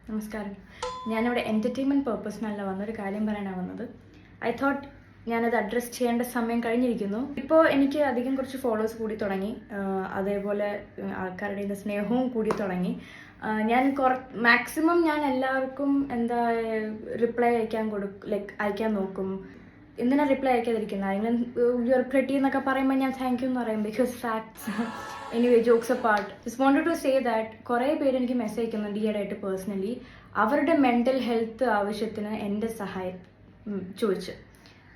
നമസ്കാരം. ഞാനിവിടെ എൻ്റർടൈൻമെൻറ്റ് പേർപ്പസിനല്ല വന്നൊരു കാര്യം പറയാനാണ് വന്നത്. ഐ തോട്ട് ഞാനത് അഡ്രസ്സ് ചെയ്യേണ്ട സമയം കഴിഞ്ഞിരിക്കുന്നു. ഇപ്പോൾ എനിക്ക് അധികം കുറച്ച് ഫോളോവേഴ്സ് കൂടി തുടങ്ങി, അതേപോലെ ആൾക്കാരുടെ ഇന്ന് സ്നേഹവും കൂടി തുടങ്ങി. ഞാൻ മാക്സിമം ഞാൻ എല്ലാവർക്കും റിപ്ലൈ അയക്കാൻ നോക്കും. എന്തിനാ റിപ്ലൈ അയക്കാതിരിക്കുന്നത്? ആരെങ്കിലും യുവർ പ്രെറ്റി എന്നൊക്കെ പറയുമ്പോൾ ഞാൻ താങ്ക് യു എന്ന് പറയും, because facts. Anyway, jokes apart, just wanted to say that കുറേ പേര് എനിക്ക് മെസ്സേജ് അയക്കുന്നുണ്ട് ഈയിടെയായിട്ട് പേഴ്സണലി, അവരുടെ മെൻ്റൽ ഹെൽത്ത് ആവശ്യത്തിന് എൻ്റെ സഹായം ചോദിച്ച്.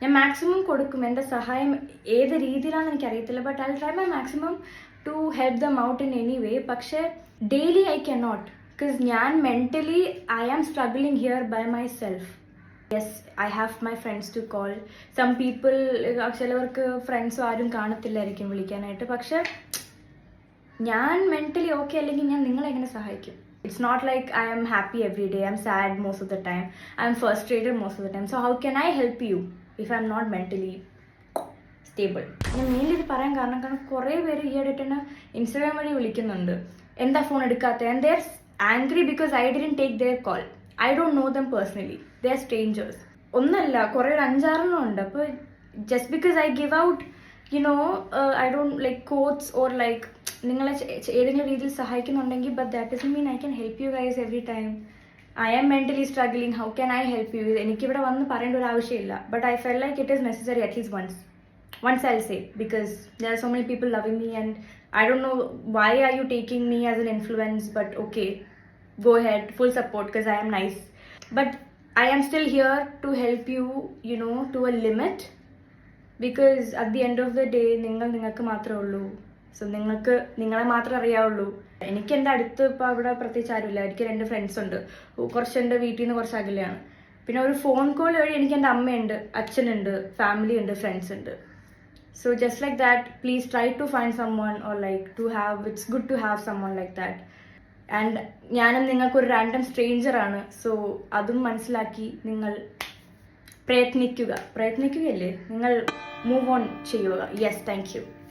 ഞാൻ മാക്സിമം കൊടുക്കും. എൻ്റെ സഹായം ഏത് രീതിയിലാണെന്ന് എനിക്കറിയത്തില്ല, but I try my maximum to help them out in any way. പക്ഷേ daily I can not, because ഞാൻ mentally I am struggling here by myself. Yes, I have my friends to call. Some people, ചിലവർക്ക് ഫ്രണ്ട്സും ആരും കാണത്തില്ലായിരിക്കും വിളിക്കാനായിട്ട്. പക്ഷെ ഞാൻ mentally okay അല്ലെങ്കിൽ ഞാൻ നിങ്ങളെ എങ്ങനെ സഹായിക്കും? It's not like I am happy every day, I'm sad most of the time, I'm frustrated most of the time. So how can I help you if I'm not mentally stable? ഞാൻ mainly ഇത് പറയാൻ കാരണം കുറേ പേര് ഈയിടെയായിട്ട് തന്നെ Instagram വഴി വിളിക്കുന്നുണ്ട്, എന്താ ഫോൺ എടുക്കാത്ത, and they are angry because I didn't take their call. I don't know them personally. They are strangers. ഒന്നല്ല, കുറേ ഒരു 5-6 ഉണ്ട്. അപ്പോൾ just because I give out, I don't like quotes or like നിങ്ങളെ ഏതെങ്കിലും രീതിയിൽ സഹായിക്കുന്നുണ്ടെങ്കിൽ, but that doesn't mean I can help you guys every time. I am mentally struggling. How can I help you? എനിക്കിവിടെ വന്ന് പറയേണ്ട ഒരു ആവശ്യമില്ല. But I felt like it is necessary at least once I'll say, because there are so many people loving me and I don't know why are you taking me as an influence, but okay. Go ahead, full support, because I am nice. But I am still here to help you, to a limit. Because at the end of the day, നിങ്ങൾക്ക് മാത്രമേ ഉള്ളൂ. So നിങ്ങളെ മാത്രമേ അറിയാവുള്ളൂ. എനിക്ക് എൻ്റെ അടുത്ത് ഇപ്പോൾ അവിടെ പ്രത്യേകിച്ച് ആരുമില്ല. എനിക്ക് 2 ഫ്രണ്ട്സ് ഉണ്ട്, കുറച്ച് എൻ്റെ വീട്ടിൽ നിന്ന് കുറച്ച് അകലെയാണ്. പിന്നെ ഒരു ഫോൺ കോൾ വഴി എനിക്ക് എൻ്റെ അമ്മയുണ്ട്, അച്ഛനുണ്ട്, ഫാമിലി ഉണ്ട്, ഫ്രണ്ട്സ് ഉണ്ട്. So just like that, please try to find someone, or like to have, it's good to have someone like that. And ഞാനും നിങ്ങൾക്കൊരു റാൻഡം സ്ട്രേഞ്ചറാണ്. സോ അതും മനസ്സിലാക്കി നിങ്ങൾ പ്രയത്നിക്കുകയല്ലേ, നിങ്ങൾ മൂവ് ഓൺ ചെയ്യുക. Yes, thank you.